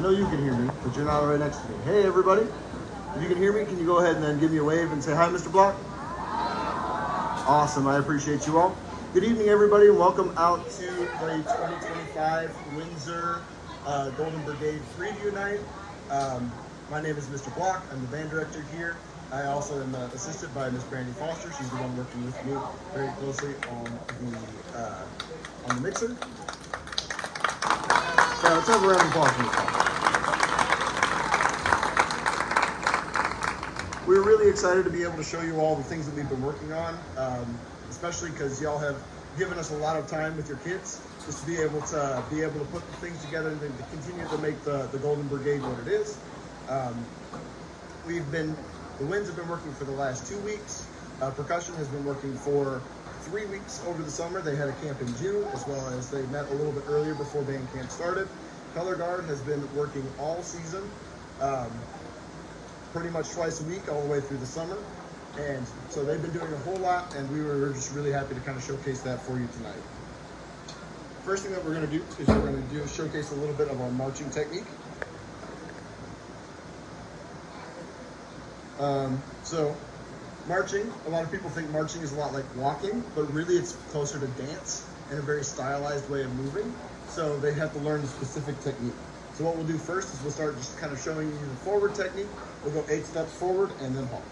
know you can hear me, but you're not right next to me. Hey, everybody. If you can hear me, can you go ahead and then give me a wave and say hi, Mr. Block? Awesome. I appreciate you all. Good evening, everybody, and welcome out to the 2025 Windsor Golden Brigade Preview Night. My name is Mr. Block. I'm the band director here. I also am assisted by Miss Brandy Foster. She's the one working with me very closely on the mixer. Yeah, let's have a round of applause for this one. We're really excited to be able to show you all the things that we've been working on, especially because y'all have given us a lot of time with your kids, just to be able to put the things together and to continue to make the Golden Brigade what it is. The winds have been working for the last 2 weeks. Percussion has been working for 3 weeks over the summer. They had a camp in June, as well as they met a little bit earlier before band camp started. Color Guard has been working all season, pretty much twice a week all the way through the summer. And so they've been doing a whole lot, and we were just really happy to kind of showcase that for you tonight. First thing that we're going to do is showcase a little bit of our marching technique. So marching, a lot of people think marching is a lot like walking, but really it's closer to dance and a very stylized way of moving. So they have to learn a specific technique. So what we'll do first is we'll start just kind of showing you the forward technique. We'll go 8 steps forward and then halt.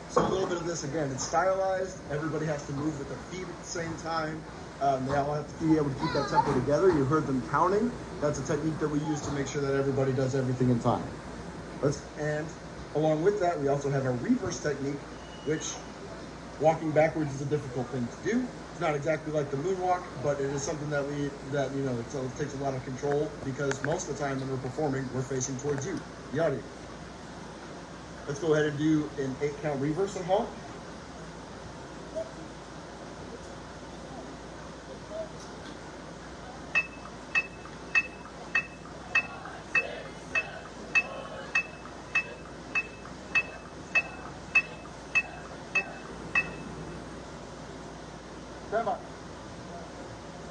So a little bit of this again, it's stylized. Everybody has to move with their feet at the same time. They all have to be able to keep that tempo together. You heard them counting. That's a technique that we use to make sure that everybody does everything in time. And along with that, we also have our reverse technique, which walking backwards is a difficult thing to do. It's not exactly like the moonwalk, it is something that it takes a lot of control, because most of the time when we're performing, we're facing towards you, the audience. Let's go ahead and do an 8-count reverse and halt.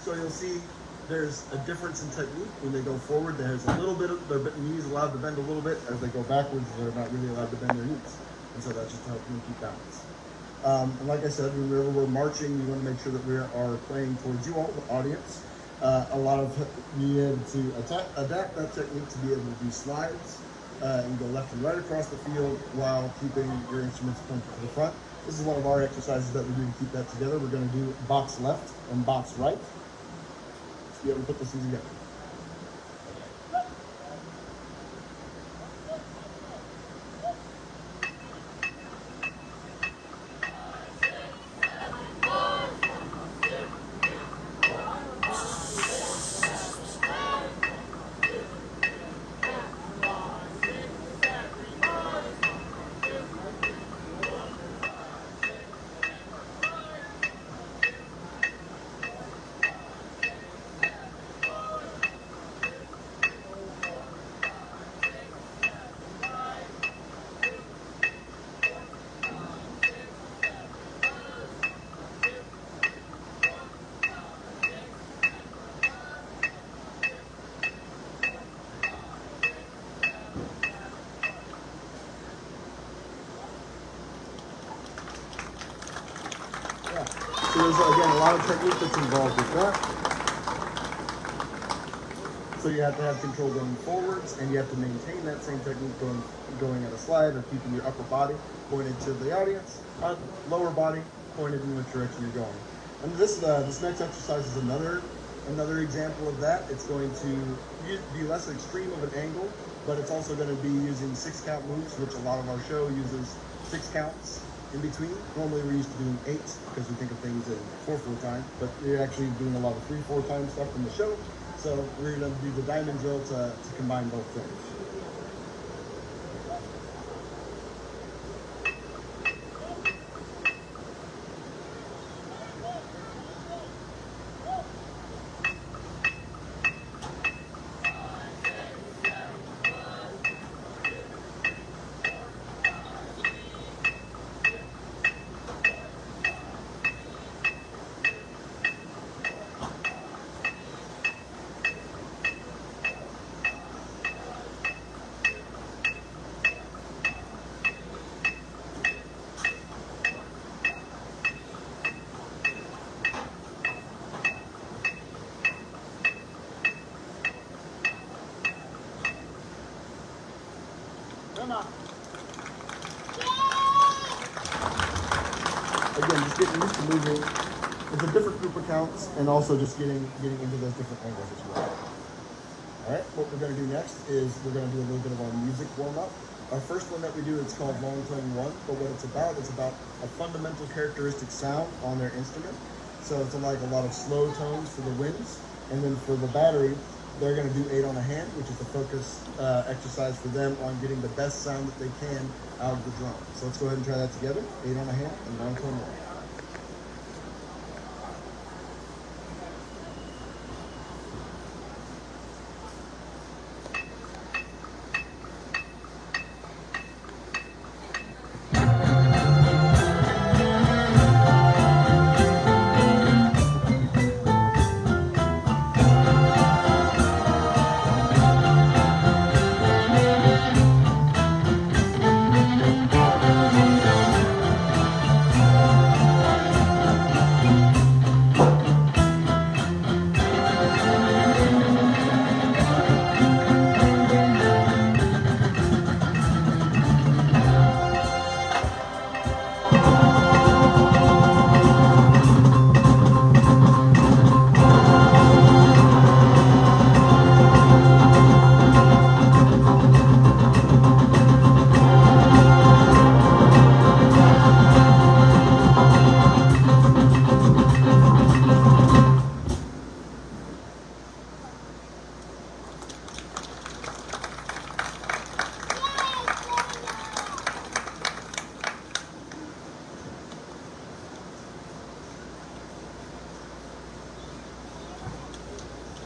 So you'll see there's a difference in technique. When they go forward, there's a little bit of their knees allowed to bend a little bit. As they go backwards, they're not really allowed to bend their knees. And so that's just to help them keep balance. And like I said, whenever we're marching, we want to make sure that we are playing towards you all, the audience. Be able to adapt that technique to be able to do slides and go left and right across the field while keeping your instruments pointed to the front. This is one of our exercises that we do to keep that together. We're going to do box left and box right. Be able to put this together. So there's, again, a lot of technique that's involved with that. So you have to have control going forwards, and you have to maintain that same technique going at a slide, or keeping your upper body pointed to the audience, lower body pointed in which direction you're going. And this next exercise is another example of that. It's going to be less extreme of an angle, but it's also going to be using 6-count moves, which a lot of our show uses 6 counts in between. Normally we're used to doing 8 because we think of things in 4/4 time, but we're actually doing a lot of 3/4 time stuff in the show. So we're going to do the diamond drill to combine both things. Again, just getting used to moving with a different group of counts and also just getting into those different angles as well. All right, what we're going to do next is we're going to do a little bit of our music warm-up. Our first one that we do is called Long Tone 1, but what it's about a fundamental characteristic sound on their instrument. So it's like a lot of slow tones for the winds, and then for the battery, they're going to do 8 on a hand, which is a focus exercise for them on getting the best sound that they can out of the drum. So let's go ahead and try that together. 8 on a hand and Long Tone 1.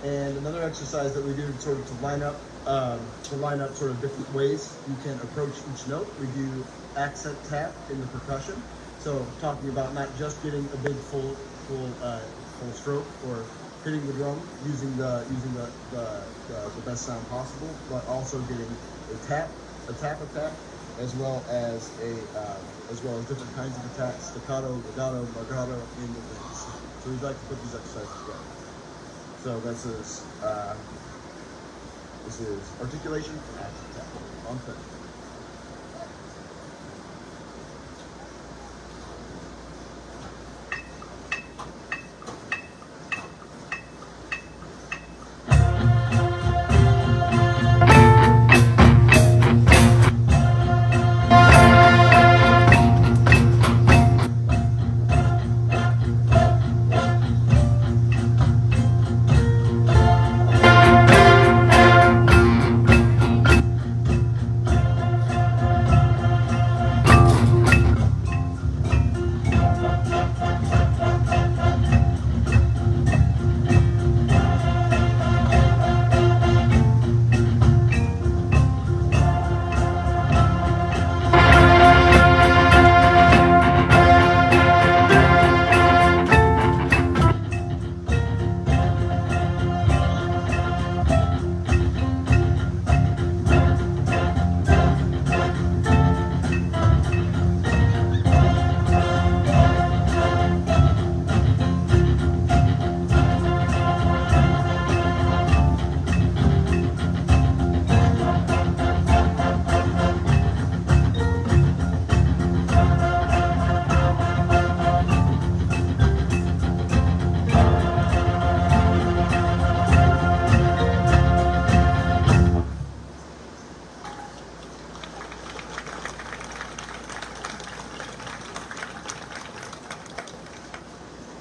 And another exercise that we do sort of to line up sort of different ways you can approach each note. We do accent tap in the percussion. So talking about not just getting a big full stroke or hitting the drum using the best sound possible, but also getting a tap attack, as well as different kinds of attacks, staccato, legato, margato in the winds. So we'd like to put these exercises together. So this is articulation and accent tap on pedal.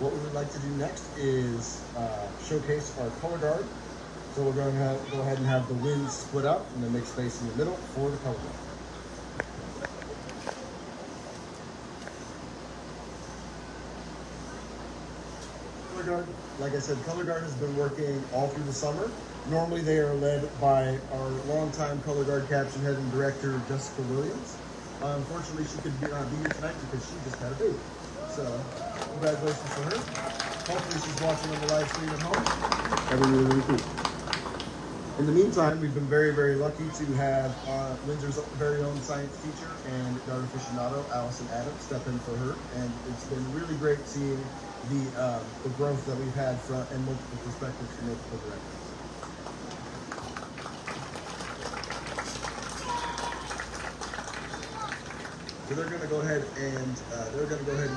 What we would like to do next is showcase our color guard. So we're going to go ahead and have the winds split up and then make space in the middle for the color guard. Color guard, like I said, color guard has been working all through the summer. Normally they are led by our longtime color guard caption head and director, Jessica Williams. Unfortunately, she could not be here tonight because she just had a baby. So, congratulations to her. Hopefully she's watching on the live stream at home. That'd be really, really cool. In the meantime, we've been very, very lucky to have Windsor's very own science teacher and art aficionado, Allison Adams, step in for her. And it's been really great seeing the growth that we've had from and multiple perspectives from multiple directors. So they're going to go ahead and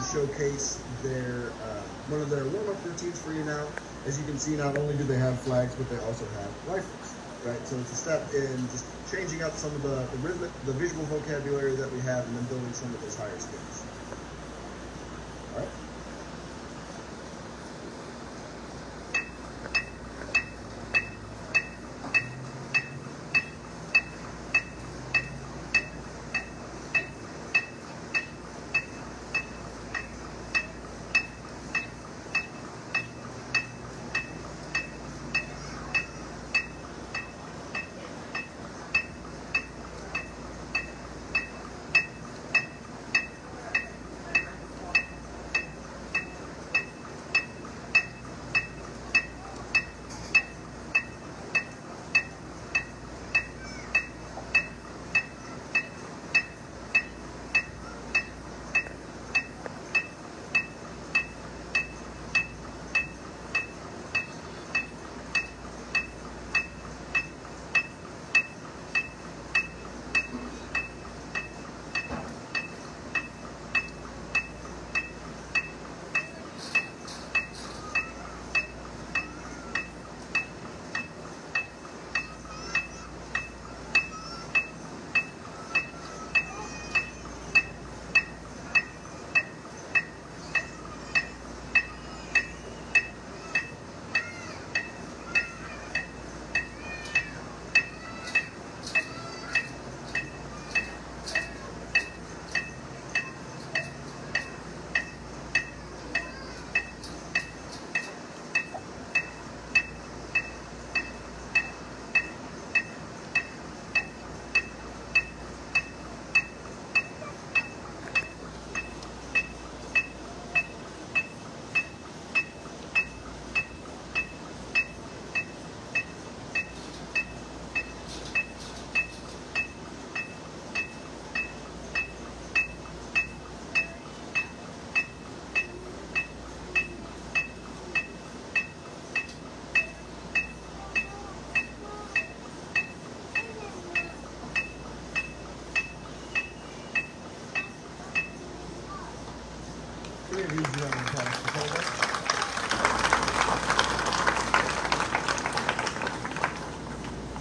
showcase their one of their warm-up routines for you now. As you can see, not only do they have flags, but they also have rifles. Right, so it's a step in just changing up some of the rhythmic, the visual vocabulary that we have, and then building some of those higher skills. All right.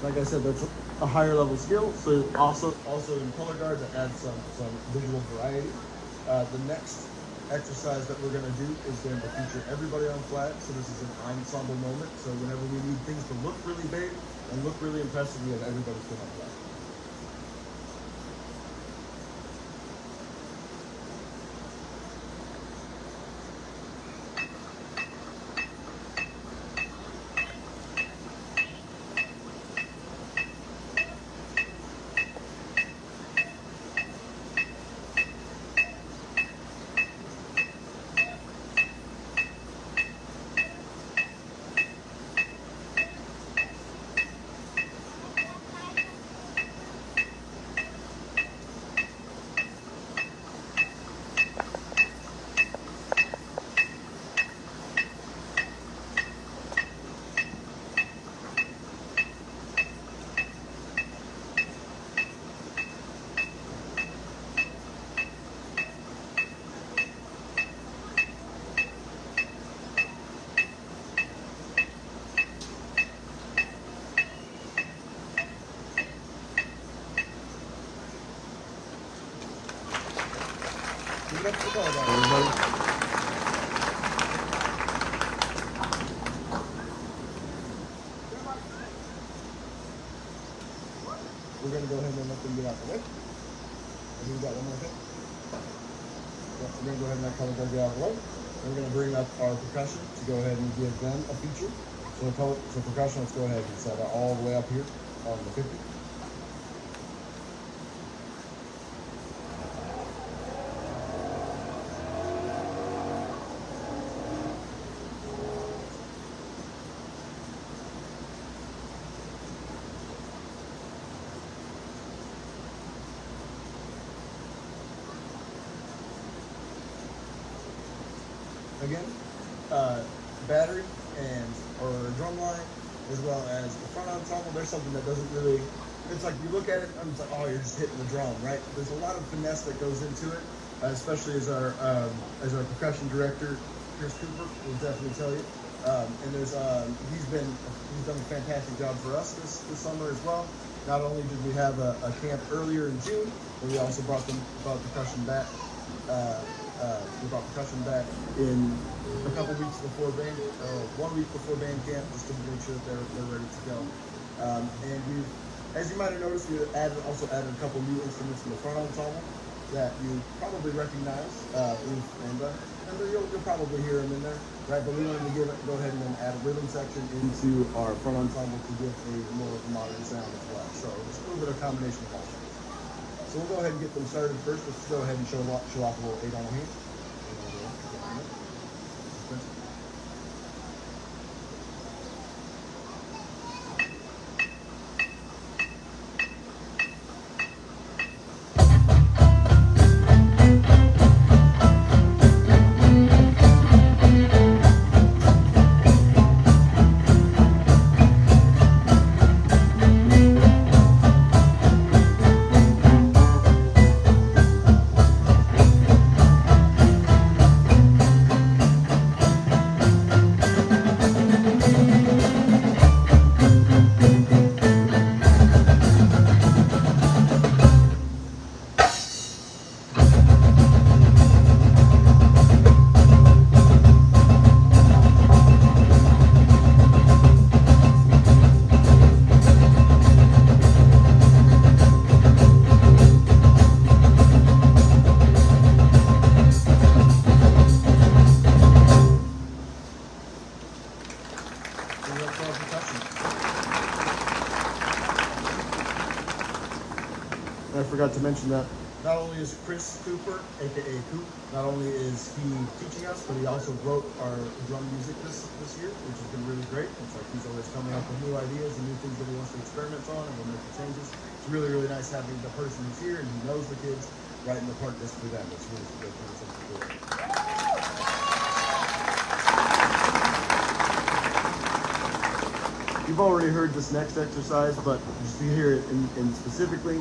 Like I said, that's a higher level skill. So also in color guard that adds some visual variety. The next exercise that we're going to do is going to feature everybody on flag. So this is an ensemble moment. So whenever we need things to look really big and look really impressive, we have everybody still on flag. Everybody. We're going to go ahead and let them get out the way. And we've got one more thing. Yep, we're going to go ahead and let color guard get out of the way. And we're going to bring up our percussion to go ahead and give them a feature. So percussion, let's go ahead and set that all the way up here on the 50. Again, battery and or drum line, as well as the front ensemble. There's something that doesn't really it's like you look at it and it's like, oh, you're just hitting the drum, right? There's a lot of finesse that goes into it, especially as our percussion director, Chris Cooper, will definitely tell you. And he's done a fantastic job for us this summer as well. Not only did we have a camp earlier in June, but we also brought percussion back. We brought percussion back in a couple weeks before 1 week before band camp, just to make sure that they're ready to go. And as you might have noticed, we also added a couple new instruments in the front ensemble that you probably recognize, and you'll probably hear them in there, right? But we wanted to go ahead and then add a rhythm section into our front ensemble to give a more modern sound as well. So it's a little bit of a combination of all things. So we'll go ahead and get them started first. Let's go ahead and show off a little 8 on the hand. I forgot to mention that not only is Chris Cooper, aka Coop, not only is he teaching us, but he also wrote our drum music this year, which has been really great. It's like he's always coming up with new ideas and new things that he wants to experiment on, and we'll make the changes. It's really, really nice having the person who's here and who knows the kids writing the part just for them. It's really something cool. You've already heard this next exercise, but just to hear it in specifically,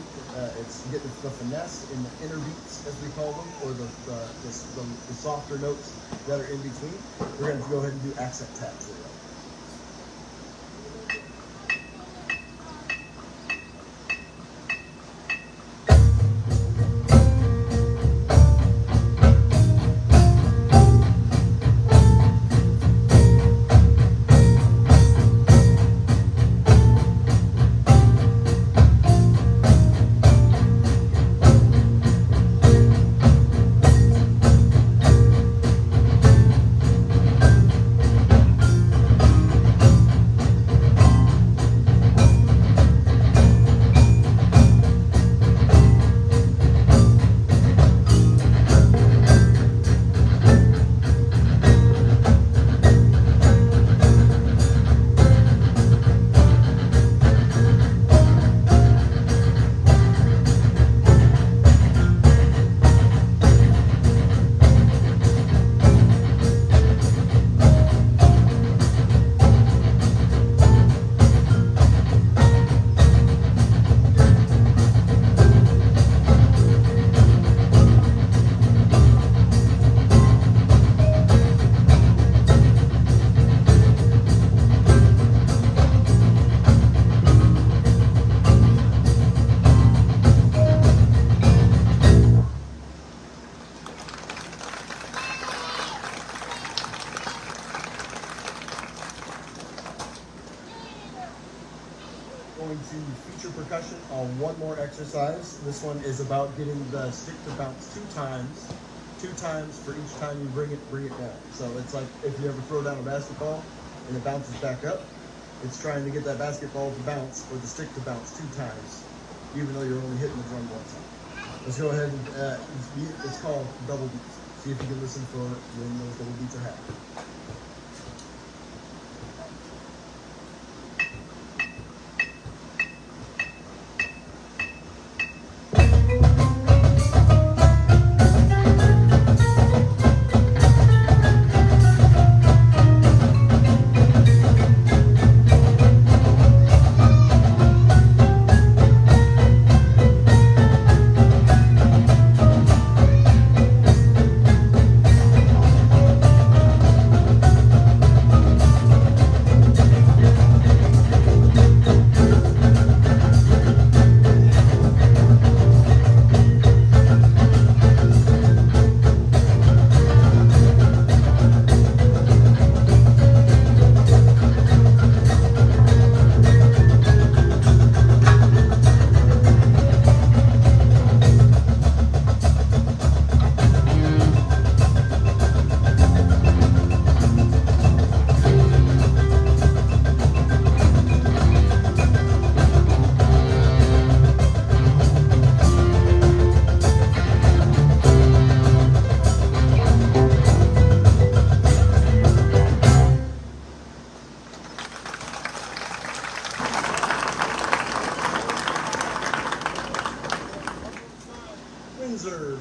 it's getting the finesse in the inner beats, as we call them, or the softer notes that are in between. We're going to go ahead and do accent taps there. Going to feature percussion on one more exercise. This one is about getting the stick to bounce two times for each time you bring it down. So it's like if you ever throw down a basketball and it bounces back up, it's trying to get that basketball to bounce or the stick to bounce 2 times, even though you're only hitting the drum 1 time. Let's go ahead and it's called double beats. See if you can listen for when those double beats are happening.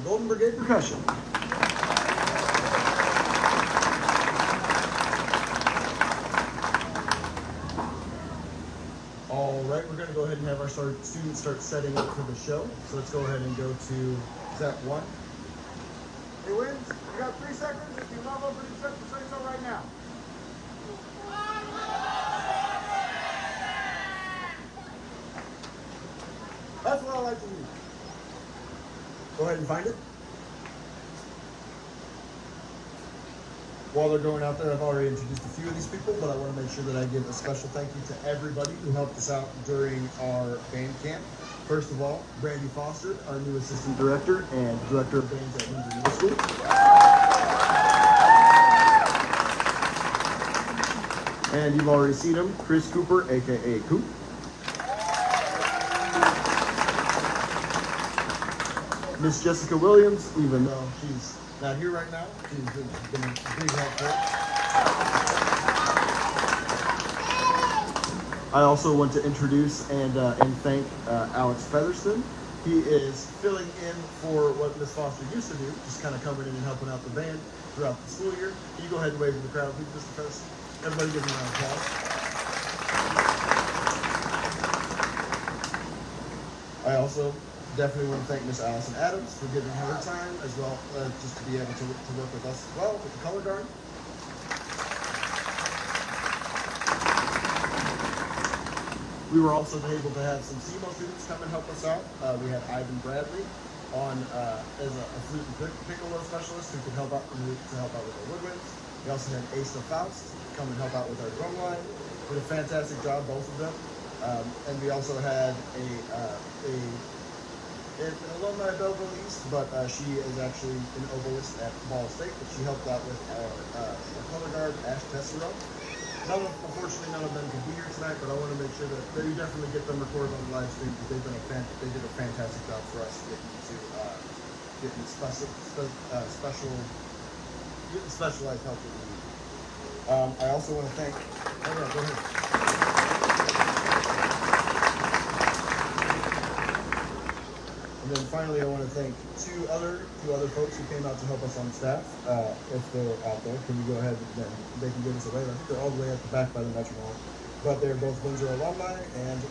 Golden Brigade Percussion. All right, we're going to go ahead and have our students start setting up for the show. So let's go ahead and go to set one. Hey, Wins, you got 3 seconds. If you love opening set, say so right now. That's what I like to do. Go ahead and find it. While they're going out there, I've already introduced a few of these people, but I want to make sure that I give a special thank you to everybody who helped us out during our band camp. First of all, Brandy Foster, our new assistant director and director of bands at Windsor Middle School. And you've already seen him, Chris Cooper, aka Coop. Miss Jessica Williams, even though she's not here right now, she's been a big help for us. I also want to introduce and thank Alex Featherston. He is filling in for what Miss Foster used to do, just kind of coming in and helping out the band throughout the school year. Can you go ahead and wave to the crowd, please, Mr. Featherston? Everybody give him a round of applause. I also definitely want to thank Miss Allison Adams for giving her time as well, just to be able to work with us as well with the color guard. We were also able to have some CMO students come and help us out. We had Ivan Bradley on as a flute and piccolo specialist who could help out with our woodwinds. We also had Asa Faust come and help out with our drum line. Did a fantastic job, both of them. And we also had an alumni of Belleville East, but she is actually an oboist at Ball State, but she helped out with our color guard, Ash Tessero. Unfortunately, none of them could be here tonight, but I want to make sure that they definitely get them recorded on the live stream because they did a fantastic job for us getting specialized help that we need. I also want to thank. Oh yeah, go ahead. And then finally, I want to thank two other folks who came out to help us on staff. If they're out there, can you go ahead and they can give us a wave? I think they're all the way at the back by the metronome. But they're both Windsor alumni and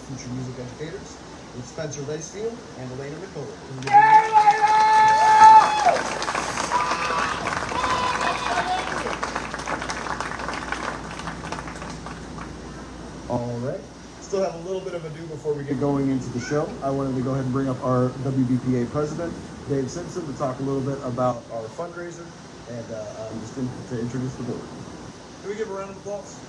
future music educators. It's Spencer Lacefield and Elena McCullough. All right. Still have a little bit of ado before we get going into the show. I wanted to go ahead and bring up our WBPA president, Dave Simpson, to talk a little bit about our fundraiser and just to introduce the board. Can we give a round of applause?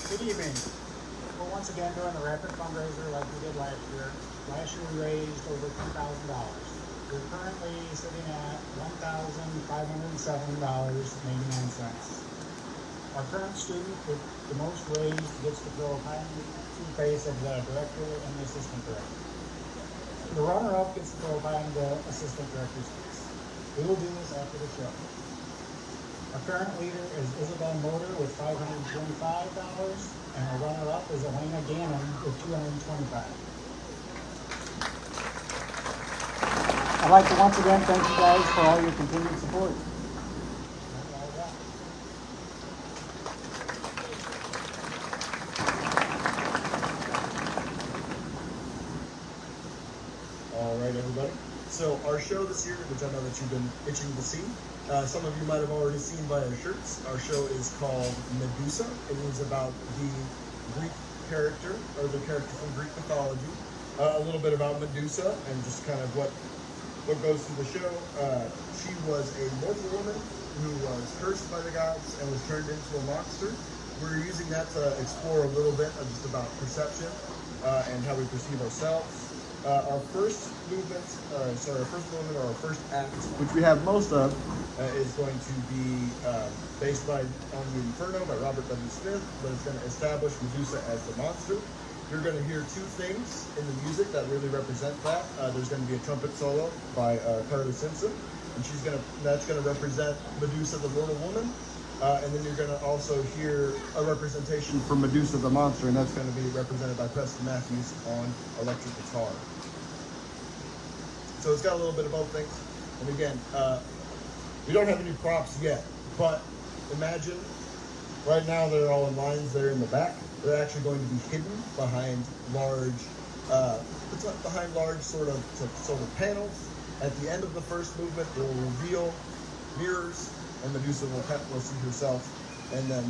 Good evening. Well, once again, doing a rapid fundraiser like we did last year. Last year we raised over $10,000. We're currently sitting at $1,507.89. Our current student with the most raised gets to throw a pie in the face of the director and the assistant director. The runner-up gets to throw a pie in the assistant director's face. We will do this after the show. Our current leader is Isabel Motor with $525, and our runner-up is Elena Gannon with $225. I'd like to once again thank you guys for all your continued support. All right, everybody. So our show this year, which I know that you've been itching to see, some of you might have already seen by our shirts. Our show is called Medusa. It is about the Greek character, or the character from Greek mythology. A little bit about Medusa and just kind of what goes through the show. She was a mortal woman who was cursed by the gods and was turned into a monster. We're using that to explore a little bit of just about perception and how we perceive ourselves. Our first movement or our first act, which we have most of, is going to be based on the Inferno by Robert W. Smith, but it's going to establish Medusa as the monster. You're going to hear two things in the music that really represent that. There's going to be a trumpet solo by Carly Simpson, and that's going to represent Medusa, the mortal woman. And then you're going to also hear a representation for Medusa the monster, and that's going to be represented by Preston Matthews on electric guitar. So it's got a little bit of both things. And again, we don't have any props yet, but imagine right now they're all in lines there in the back. They're actually going to be hidden behind large sort of panels. At the end of the first movement, we'll reveal mirrors, and Medusa will see herself, and then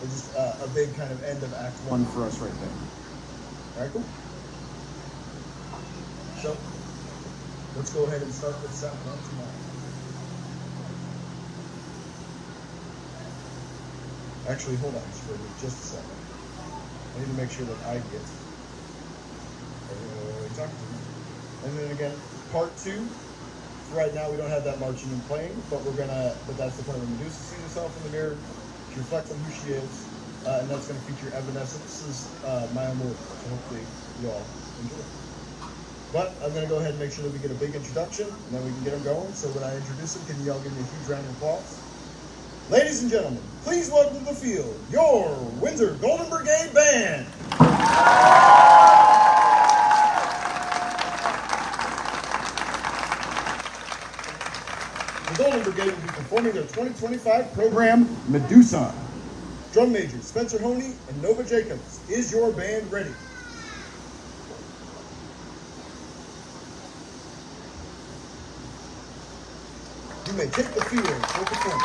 it's just a big kind of end of Act 1 for us right there. All right, cool. So let's go ahead and start with sound 1 tomorrow. Actually, hold on for just a second. I need to make sure that I get everyone talking to me. And then again, part 2. Right now, we don't have that marching and playing, but that's the point where Medusa sees herself in the mirror. She reflects on who she is, and that's going to feature Evanescence's My Amour. So hopefully you all enjoy. But I'm going to go ahead and make sure that we get a big introduction, and then we can get them going. So when I introduce them, can you all give me a huge round of applause? Ladies and gentlemen, please welcome to the field your Windsor Golden Brigade Band. The Golden Brigade will be performing their 2025 program, Medusa. Drum majors Spencer Honey and Nova Jacobs. Is your band ready? You may take the field for performance.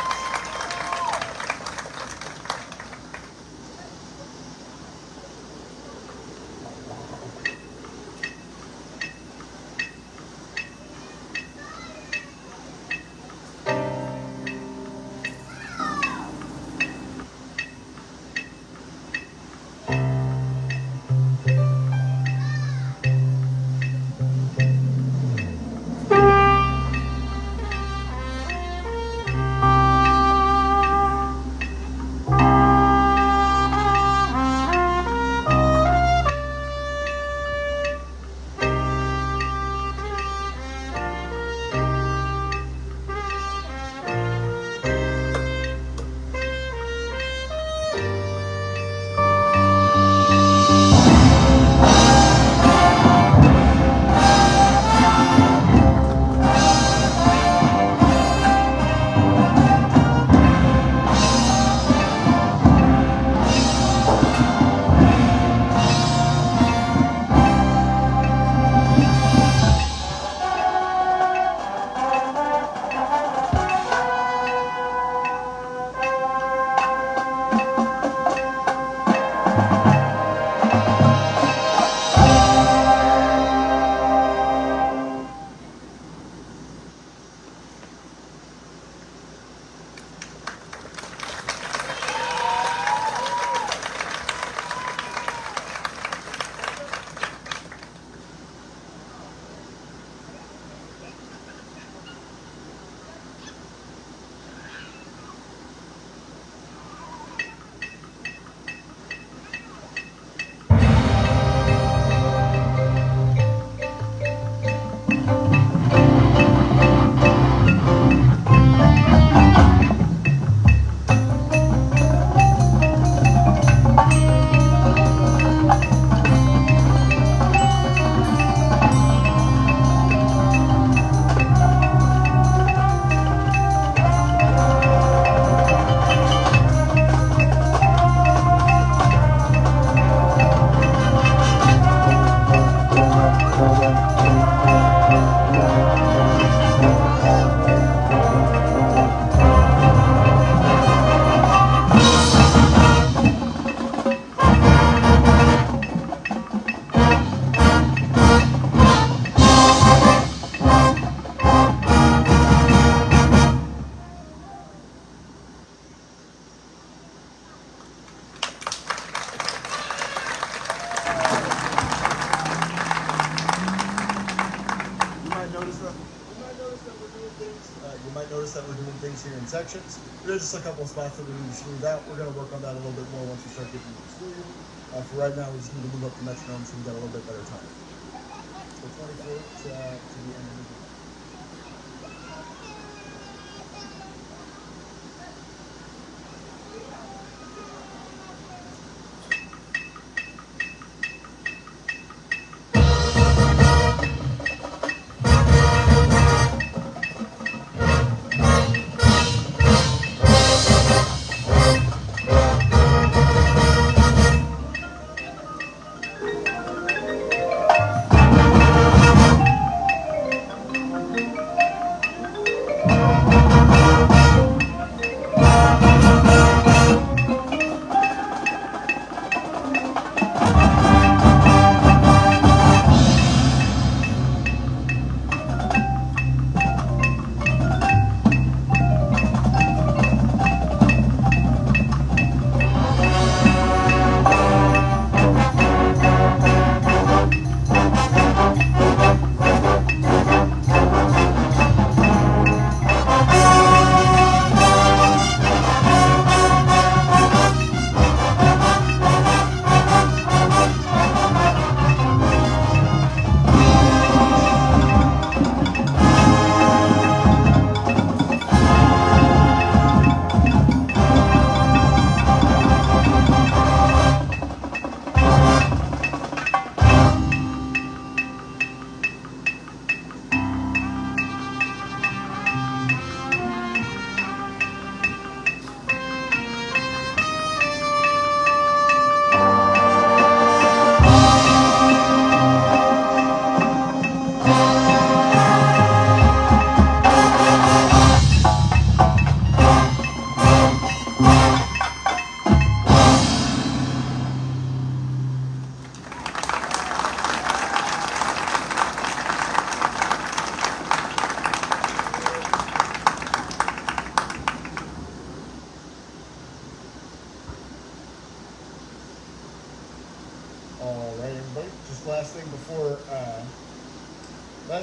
Here in sections. There's just a couple of spots that we need to smooth out. We're going to work on that a little bit more once we start getting into the studio. For right now, we just need to move up the metronome so we got a little bit better time. So 24 to the end of the game.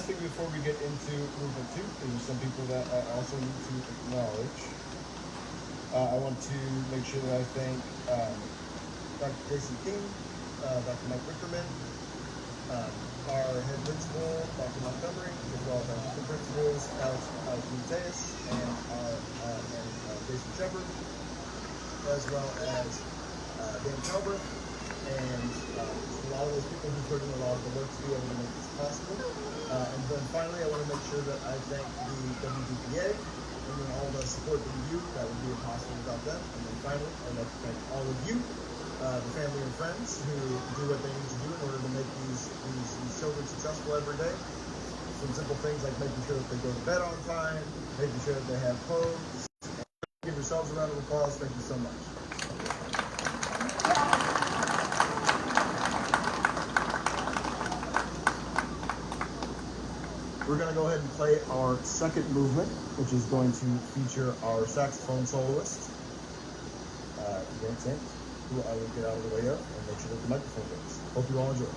last thing before we get into movement 2, there's some people that I also need to acknowledge. I want to make sure that I thank Dr. Jason King, Dr. Mike Wickerman, our head principal, Dr. Montgomery, as well as our assistant principals, Alex Muteus, and Jason Shepard, as well as Dan Calvert, and a lot of those people who put in a lot of the work to be able to make this possible. And then finally, I want to make sure that I thank the WDPA and then all the support that you do. That would be impossible without them. And then finally, I'd like to thank all of you, the family and friends who do what they need to do in order to make these children successful every day. Some simple things like making sure that they go to bed on time, making sure that they have clothes. Give yourselves a round of applause. Thank you so much. We're going to go ahead and play our second movement, which is going to feature our saxophone soloist, Dan Sands, who I will get out of the way of and make sure that the microphone works. Hope you all enjoy.